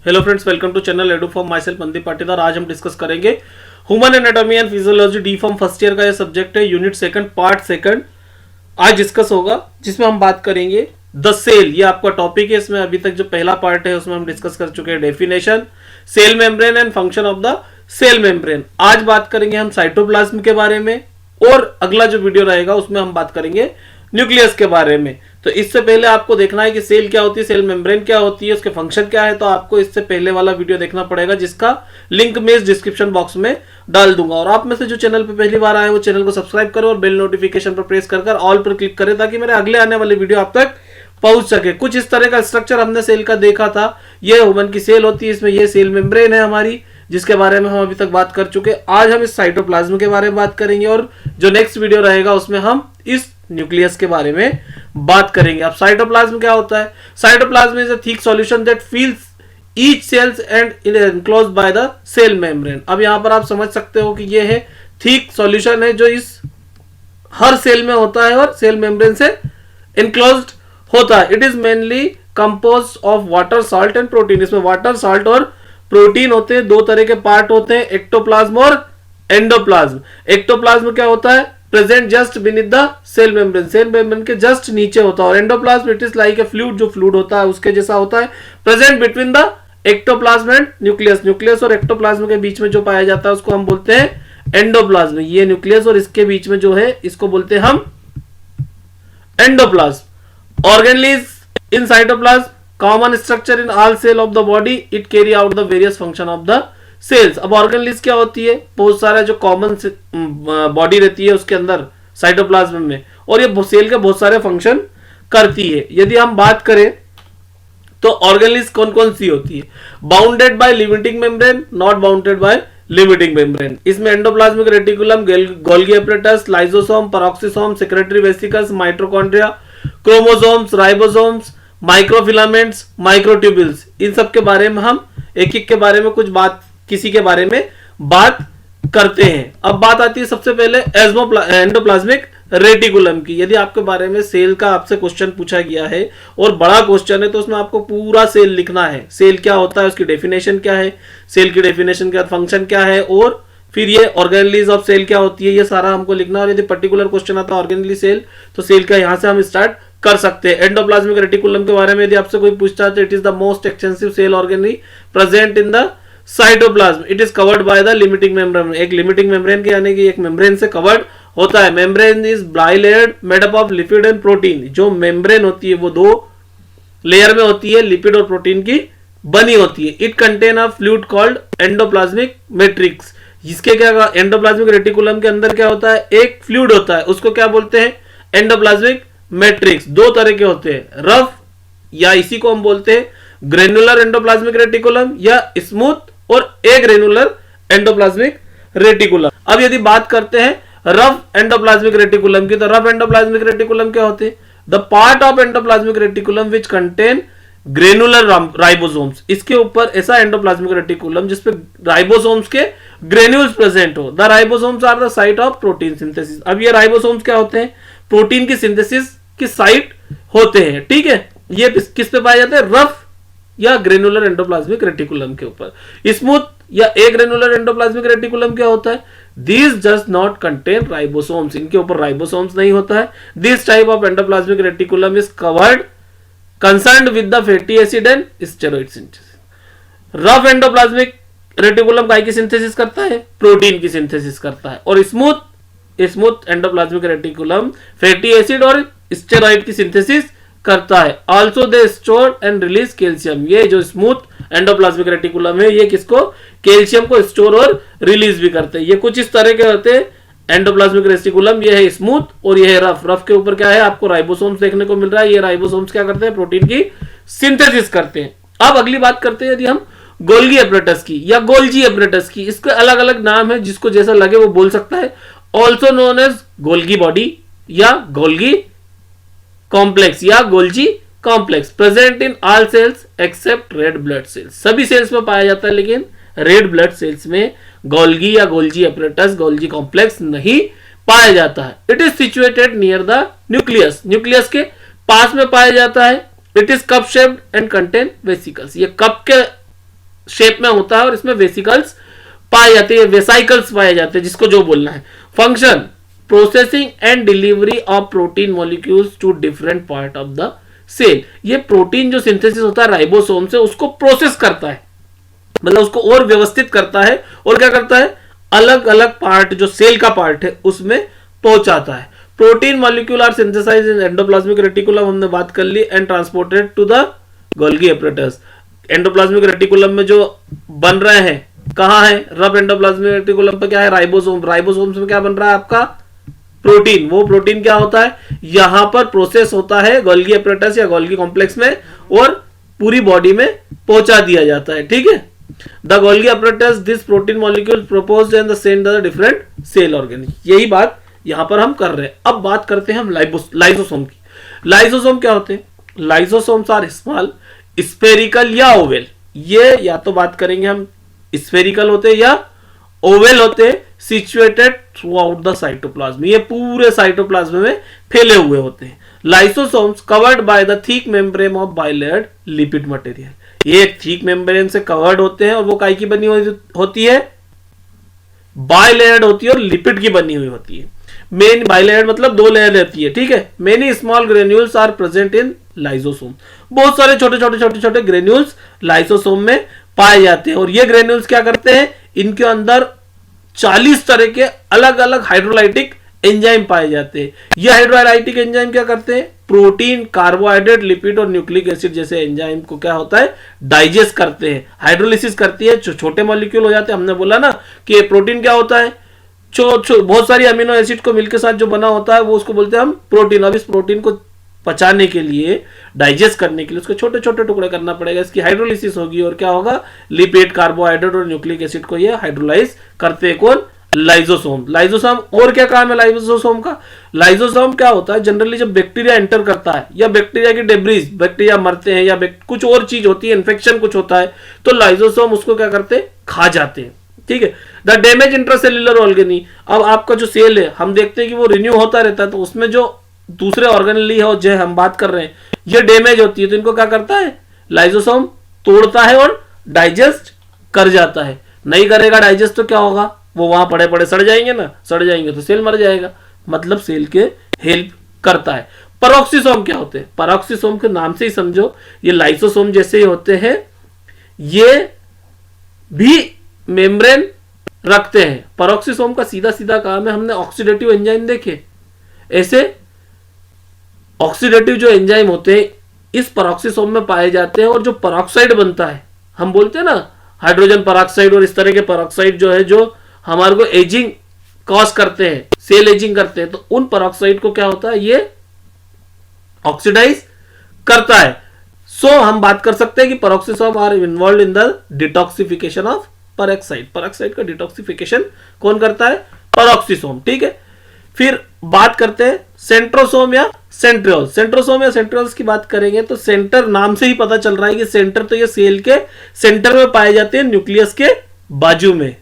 Hello friends, welcome to channel edu pharm myself Mandeep Patidar. आज हम discuss करेंगे human anatomy and physiology D pharm first year का ये subject है, unit second part second आज discuss होगा, जिसमें हम बात करेंगे द सेल। ये आपका टॉपिक है। इसमें अभी तक जो पहला पार्ट है उसमें हम डिस्कस कर चुके हैं definition, cell membrane and function of the cell membrane. आज बात करेंगे हम साइटोप्लाज्म के बारे में, और अगला जो वीडियो रहेगा उसमें हम बात करेंगे न्यूक्लियस के बारे में। तो इससे पहले आपको देखना है कि सेल क्या होती है, सेल मेम्ब्रेन क्या होती है, उसके फंक्शन क्या है, तो आपको इससे पहले वाला वीडियो देखना पड़ेगा, जिसका लिंक मैं इस डिस्क्रिप्शन बॉक्स में डाल दूंगा। और आप में से जो चैनल पे पहली बार आए वो चैनल को सब्सक्राइब करो और बेल नोटिफिकेशन पर प्रेस कर ऑल पर क्लिक करें, ताकि मेरे अगले आने वाले वीडियो आप तक पहुंच सके। कुछ इस तरह का स्ट्रक्चर हमने सेल का देखा था। ये ह्यूमन की सेल होती है, इसमें ये सेल मेम्ब्रेन है हमारी, जिसके बारे में हम अभी तक बात कर चुके। आज हम इस साइटोप्लाज्म के बारे में बात करेंगे, और जो नेक्स्ट वीडियो रहेगा उसमें हम इस न्यूक्लियस के बारे में बात करेंगे। अब साइटोप्लाज्म क्या होता है? Cytoplasm is a thick solution that fills each cells and is enclosed by the cell membrane. अब यहां पर आप समझ सकते हो कि ये है थिक सॉल्यूशन है जो इस हर सेल में होता है और सेल मेम्ब्रेन से एनक्लोज्ड होता है। It is mainly composed of water, salt and protein. इसमें वाटर, सॉल्ट और प्रोटीन होते हैं। दो तरह के पार्ट होते हैं, एक्टोप्लाज्म और एंडोप्लाज्म। एक्टोप्लाज्म क्या होता है? Present just beneath the cell membrane, cell membrane के जस्ट नीचे होता है। और endoplasm it is like a fluid, जो फ्लूइड होता है उसके जैसा होता है, present between the ectoplasm and nucleus. Nucleus और एक्टोप्लाज्म के बीच में जो पाया जाता है उसको हम बोलते हैं एंडोप्लाज्म। ये न्यूक्लियस और इसके बीच में जो है इसको बोलते हैं हम endoplasm. Organelles in cytoplasm, common structure in all cell of the body, it carry out the various function of the cells. अब ऑर्गेनलीज क्या होती है? बहुत सारा जो कॉमन बॉडी रहती है उसके अंदर साइटोप्लाज्म में, और ये सेल के बहुत सारे फंक्शन करती है। यदि हम बात करें तो ऑर्गेनलीज कौन कौन सी होती है? Bounded by limiting membrane, not bounded by limiting membrane. इसमें endoplasmic reticulum, Golgi apparatus, lysosome, peroxisome, secretory vesicles, mitochondria, chromosomes, ribosomes, microfilaments, microtubules, इन सब के बारे में हम एक एक के बारे में कुछ बात, किसी के बारे में बात करते हैं। अब बात आती है सबसे पहले एंडोप्लाज्मिक रेटिकुलम की। यदि आपके बारे में सेल का आपसे क्वेश्चन पूछा गया है और बड़ा क्वेश्चन है, तो उसमें आपको पूरा सेल लिखना है। सेल क्या होता है, उसकी डेफिनेशन क्या है, सेल की डेफिनेशन के बाद फंक्शन क्या है, और फिर ये ऑर्गेनलीज ऑफ सेल क्या होती है, ये सारा हमको लिखना। और यदि पर्टिकुलर क्वेश्चन आता है ऑर्गेनली सेल, तो सेल का यहां से हम स्टार्ट कर सकते हैं। एंडोप्लाज्मिक रेटिकुलम के बारे में यदि आपसे कोई पूछता है तो it is the most extensive cell organelle present in the cytoplasm. It is covered by the limiting membrane, एक लिमिटिंग मेम्ब्रेन के यानी कि एक मेम्ब्रेन से कवर्ड होता है। Membrane is bilayered, made up of lipid and protein. जो membrane होती है वो दो लेयर में होती है, लिपिड और प्रोटीन की बनी होती है। It contain a fluid called endoplasmic matrix. जिसके क्या, एंडोप्लाज्मिक रेटिकुलम के अंदर क्या होता है? एक फ्लूइड होता है, उसको क्या बोलते हैं? Endoplasmic matrix. दो तरह के होते हैं, रफ, या इसी को हम बोलते हैं ग्रेनुलर एंडोप्लाज्मिक रेटिकुलम, या स्मूथ और ए ग्रेनुलर एंडोप्लाज्मिक रेटिकुलम। अब यदि बात करते हैं रफ एंडोप्लाज्मिक रेटिकुलम की, तो रफ एंडोप्लाज्मिक रेटिकुलम क्या होते हैं? The part of endoplasmic reticulum which contain granular ribosomes. इसके ऊपर ऐसा एंडोप्लाज्मिक रेटिकुलम जिसपे राइबोसोम्स के ग्रेन्यूल्स प्रेजेंट हो। The ribosomes are the site of protein synthesis. अब ये राइबोसोम्स क्या होते हैं? प्रोटीन की सिंथेसिस की साइट होते हैं। ठीक है, ये किस पे पाए जाते हैं? रफ या ग्रेनुलर एंडोप्लाज्मिक रेटिकुलम के ऊपर। स्मूथ या ए ग्रेनुलर एंडोप्लाज्मिक रेटिकुलम क्या होता है? This does not contain ribosomes. इनके ऊपर राइबोसोम्स नहीं होता है। This type of endoplasmic reticulum is covered concerned with the fatty acid and steroid synthesis. Rough endoplasmic reticulum काय की सिंथेसिस करता है? प्रोटीन की सिंथेसिस करता है। और smooth endoplasmic reticulum fatty acid और स्टेरॉइड की सिंथेसिस करता है। Also they store and release calcium. ये जो स्मूथ एंडोप्लाज्मिक रेटिकुलम है, ये किसको? कैल्शियम को स्टोर और रिलीज भी करते हैं। ये कुछ इस तरह के होते हैं एंडोप्लाज्मिक रेटिकुलम। ये है स्मूथ और ये है रफ। रफ के ऊपर क्या है? आपको राइबोसोम्स देखने को मिल रहा है। ये राइबोसोम्स क्या करते हैं? प्रोटीन की सिंथेसिस करते हैं। अब अगली बात करते हैं यदि हम गोल्गी एपरेटस की या गोल्जी एपरेटस की। इसके अलग अलग नाम है, जिसको जैसा लगे वो बोल सकता है। Also known as Golgi body या गोल्गी कॉम्प्लेक्स या Golgi complex. Present in all cells except red blood cells. सभी सेल्स में पाया जाता है, लेकिन रेड ब्लड सेल्स में गोल्गी या गोल्जी एपरेटस, गोल्जी कॉम्प्लेक्स नहीं पाया जाता है। It is situated near the nucleus. Nucleus के पास में पाया जाता है। It is cup shaped and contain vesicles. ये कप के शेप में होता है और इसमें वेसिकल्स पाए जाते हैं, वेसाइकल्स पाए जाते हैं, जिसको जो बोलना है। Function processing and delivery of protein molecules to different part of the cell. ये प्रोटीन जो सिंथेसिस होता है राइबोसोम से, उसको प्रोसेस करता है, मतलब उसको और व्यवस्थित करता है, और क्या करता है, अलग अलग पार्ट जो सेल का पार्ट है उसमें पहुंचाता है। Protein molecule are synthesized in endoplasmic reticulum, हमने बात कर ली, and transported to the Golgi apparatus. Endoplasmic reticulum में जो बन रहे हैं, कहां है, रफ एंडोप्लाज्मिक रेटिकुलम पे क्या है, राइबोसोम। राइबोसोम्स में क्या बन रहा है आपका, प्रोटीन। वो प्रोटीन क्या होता है, यहां पर प्रोसेस होता है गोल्गी एपरेटस या गोल्गी कॉम्प्लेक्स में, और पूरी बॉडी में पहुंचा दिया जाता है, ठीक है। The Golgi apparatus this protein molecule proposed and send the different cell organ. यही बात यहां पर हम कर रहे हैं। अब बात करते हैं हम लाइसोसोम की। लाइसोसोम क्या होते हैं, लाइसोसोम्स आर स्मॉल स्फेरिकल या ओवेल। ये या तो बात करेंगे हम स्फेरिकल होते हैं या ओवेल होते हैं, situated throughout the cytoplasm. ये पूरे साइटोप्लाज्म में फैले हुए होते हैं। Lysosomes covered by the thick membrane of bilayered lipid material. ये एक थिक मेम्ब्रेन से कवर्ड होते हैं, और वो काय की बनी हुई होती है, बाइलेयर्ड होती है और लिपिड की बनी हुई होती है। मेन बाइलेयर्ड मतलब 2 लेयर रहती है, ठीक है। Many small granules are present in lysosome. बहुत सारे छोटे छोटे छोटे छोटे ग्रेन्यूल्स लाइसोसोम में पाए जाते हैं, और ये ग्रेन्यूल्स क्या करते हैं, इनके अंदर 40 तरह के अलग अलग हाइड्रोलाइटिक एंजाइम पाए जाते हैं। ये हाइड्रोलाइटिक एंजाइम क्या करते हैं, प्रोटीन, कार्बोहाइड्रेट, लिपिड और न्यूक्लिक एसिड जैसे एंजाइम को क्या होता है, डाइजेस्ट करते हैं, हाइड्रोलिसिस करती है, छोटे मॉलिक्यूल हो जाते हैं। हमने बोला ना कि प्रोटीन क्या होता है, बहुत सारी अमीनो एसिड को मिलकर साथ जो बना होता है वो उसको बोलते हैं हम प्रोटीन। अब इस प्रोटीन को पचाने के लिए, डाइजेस्ट करने के लिए उसको छोटे छोटे टुकड़े करना पड़ेगा, इसकी हाइड्रोलिसिस होगी, और क्या होगा, लिपिड, कार्बोहाइड्रेट और न्यूक्लिक एसिड को ये हाइड्रोलाइज करते हैं। कौन, लाइसोसोम। लाइसोसोम और क्या काम है लाइसोसोम का, लाइसोसोम क्या होता है, जनरली जब बैक्टीरिया एंटर करता है या बैक्टीरिया की डेब्रीज, बैक्टीरिया मरते हैं या कुछ और चीज होती है, इन्फेक्शन कुछ होता है, तो लाइसोसोम उसको क्या करते हैं, खा जाते हैं, ठीक है। The damage intracellular organelle. अब आपका जो सेल है, हम देखते हैं कि वो रिन्यू होता रहता है, तो उसमें जो दूसरे ऑर्गेनली है जो हम बात कर रहे हैं, ये डैमेज होती है, तो इनको क्या करता है, लाइसोसोम तोड़ता है और डाइजेस्ट कर जाता है। नहीं करेगा डाइजेस्ट तो क्या होगा, वो वहां पड़े पड़े सड़ जाएंगे ना, सड़ जाएंगे तो सेल मर जाएगा, मतलब सेल के हेल्प करता है। पैरोक्सिसोम क्या होते हैं, पैरोक्सिसोम के नाम से ही समझो ये लाइसोसोम जैसे ही होते हैं, ये भी मेम्ब्रेन रखते हैं। पैरोक्सिसोम का सीधा सीधा काम है, हमने ऑक्सीडेटिव एंजाइम देखे, ऐसे ऑक्सीडेटिव जो एंजाइम होते हैं इस पैरोक्सिसोम में पाए जाते हैं, और जो पैरोक्साइड बनता है, हम बोलते हैं ना हाइड्रोजन पैरोक्साइड और इस तरह के पैरोक्साइड जो है, जो हमारे को एजिंग कॉज करते हैं, सेल एजिंग करते हैं, तो उन पैरोक्साइड को क्या होता है, ये ऑक्सीडाइज करता है। सो हम बात कर सकते हैं कि peroxisome are involve in the detoxification of peroxide. Peroxide का डिटॉक्सिफिकेशन कौन करता है, पैरोक्सिसोम, ठीक है। फिर बात करते हैं सेंट्रोसोम या सेंट्रियोल। सेंट्रोसोम या सेंट्रियोल्स की बात करेंगे तो सेंटर नाम से ही पता चल रहा है कि सेंटर, तो ये सेल के सेंटर में पाए जाते हैं, न्यूक्लियस के बाजू में,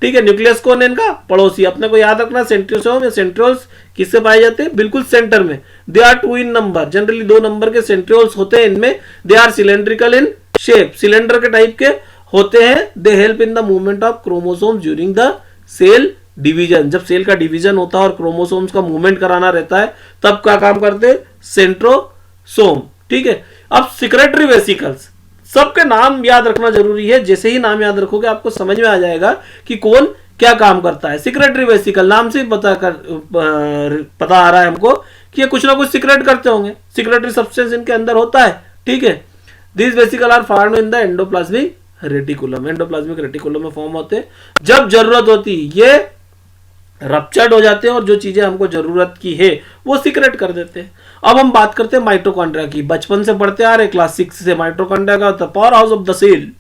ठीक है। न्यूक्लियस कौन है इनका, पड़ोसी। अपने को याद रखना सेंट्रोसोम या सेंट्रियोल्स किससे पाए जाते हैं, बिल्कुल सेंटर में। They are 2 in number, generally 2 number के सेंट्रियोल्स होते हैं इनमें। They are cylindrical in shape, cylinder के टाइप के होते हैं। They help in the movement of chromosome during the cell division. जब सेल का डिवीजन होता है और क्रोमोसोम्स का मूवमेंट कराना रहता है, तब क्या काम करते हैं, सेंट्रोसोम, ठीक है। अब सिक्रेटरी वेसिकल्स, सबके नाम याद रखना जरूरी है, जैसे ही नाम याद रखोगे आपको समझ में आ जाएगा कि कौन क्या काम करता है। सिक्रेटरी वेसिकल नाम से पता आ रहा है हमको कि ये कुछ ना कुछ सिक्रेट करते होंगे, सिक्रेटरी सब्सटेंस इनके अंदर होता है, ठीक है। This vesicle are found in the endoplasmic reticulum, endoplasmic reticulum में फॉर्म होते हैं। जब जरूरत होती ये रप्चर्ड हो जाते हैं और जो चीजें हमको जरूरत की है वो सीक्रेट कर देते हैं। अब हम बात करते हैं माइटोकॉन्ड्रिया की। बचपन से पढ़ते आ रहे क्लास 6 से, माइटोकॉन्ड्रिया का होता है power house of the cell,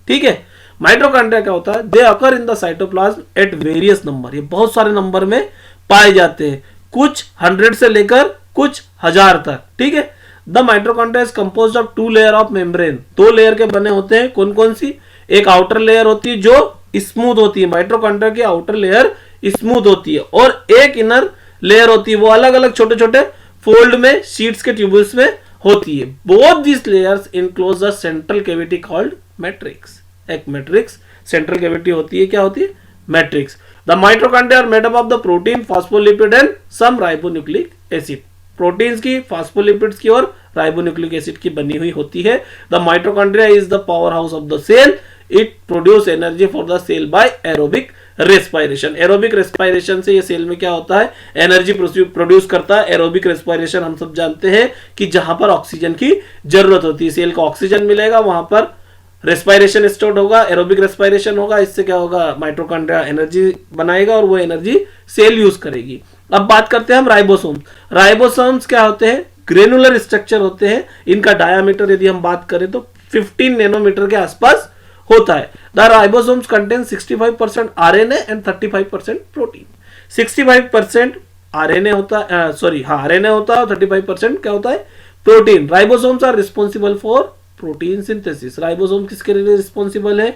ठीक है। माइटोकॉन्ड्रिया क्या होता है, they occur in the cytoplasm at various number, ये बहुत सारे नंबर में पाए जाते हैं, कुछ 100 से लेकर कुछ 1000 तक, ठीक है। The mitochondria is composed of 2 layer of membrane, 2 layer के बने होते हैं। कौन कौन सी, एक आउटर लेयर होती है जो स्मूथ होती है, माइटोकॉन्ड्रिया की आउटर लेयर स्मूथ होती है, और एक इनर लेयर होती है, वो अलग अलग छोटे छोटे फोल्ड में, शीट्स के ट्यूब्यूल्स में होती है। Both this layers enclose the central cavity called matrix. एक मैट्रिक्स, सेंट्रल कैविटी होती है, क्या होती है? Matrix. The mitochondria are made up of the protein, phospholipid and some ribonucleic acid. Proteins की, फॉस्फोलिपिड्स की और राइबोन्यूक्लिक एसिड की बनी हुई होती है। The mitochondria is the power house of the cell, it produce energy for the cell by aerobic respiration. Aerobic respiration से ये सेल में क्या होता है? एनर्जी प्रोड्यूस करता है। एरोबिक रेस्पिरेशन हम सब जानते हैं कि जहां पर ऑक्सीजन की जरूरत होती है, सेल को ऑक्सीजन मिलेगा, वहां पर रेस्पिरेशन स्टार्ट होगा, एरोबिक रेस्पिरेशन होगा। इससे क्या होगा? माइटोकॉन्ड्रिया एनर्जी बनाएगा और वो एनर्जी सेल यूज करेगी। अब बात करते हैं हम राइबोसोम्स। राइबोसोम्स क्या होते हैं? ग्रेनुलर स्ट्रक्चर होते हैं। इनका डायामीटर यदि हम बात करें तो 15 नैनोमीटर के आसपास होता है। The ribosomes contain 65% RNA and 35% protein. 65% RNA होता है, आरएनए होता है और 35% क्या होता है? Protein. Ribosomes are responsible for protein synthesis. Ribosome किसके लिए रिस्पॉन्सिबल है?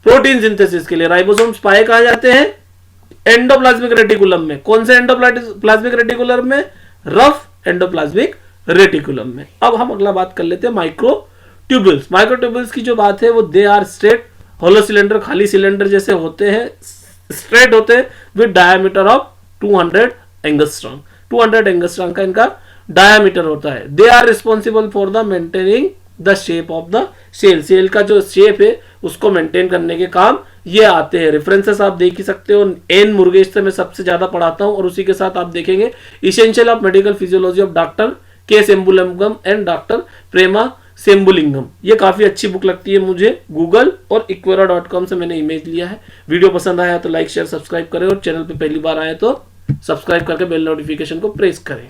प्रोटीन सिंथेसिस के लिए। राइबोसोम्स पाए कहां जाते हैं? एंडोप्लाज्मिक रेटिकुलम में। कौन से एंडोप्लाज्मिक रेटिकुलम में? रफ एंडोप्लाज्मिक रेटिकुलम में। अब हम अगला बात कर लेते हैं माइक्रोट्यूब्यूल्स। माइक्रोट्यूब्यूल्स की जो बात है वो they are straight hollow cylinder, खाली सिलेंडर जैसे होते हैं, स्ट्रेट होते हैं with diameter of 200 angstrom. 200 angstrom का इनका डायमीटर होता है। They are responsible for the maintaining the shape of the cell. Cell का जो शेप है उसको मेंटेन करने के काम ये आते हैं। रेफरेंसेस आप देख ही सकते हो। एन मुरुगेश से मैं सबसे ज्यादा पढ़ाता हूं और उसी के साथ आप देखेंगे essential of medical physiology of doctor के सेम्बुलिंगम एंड डॉक्टर प्रेमा सेम्बुलिंगम। ये काफी अच्छी बुक लगती है मुझे। गूगल और इक्वेरा.com से मैंने इमेज लिया है। वीडियो पसंद आया तो लाइक शेयर सब्सक्राइब करें और चैनल पे पहली बार आए तो सब्सक्राइब करके बेल नोटिफिकेशन को प्रेस करें।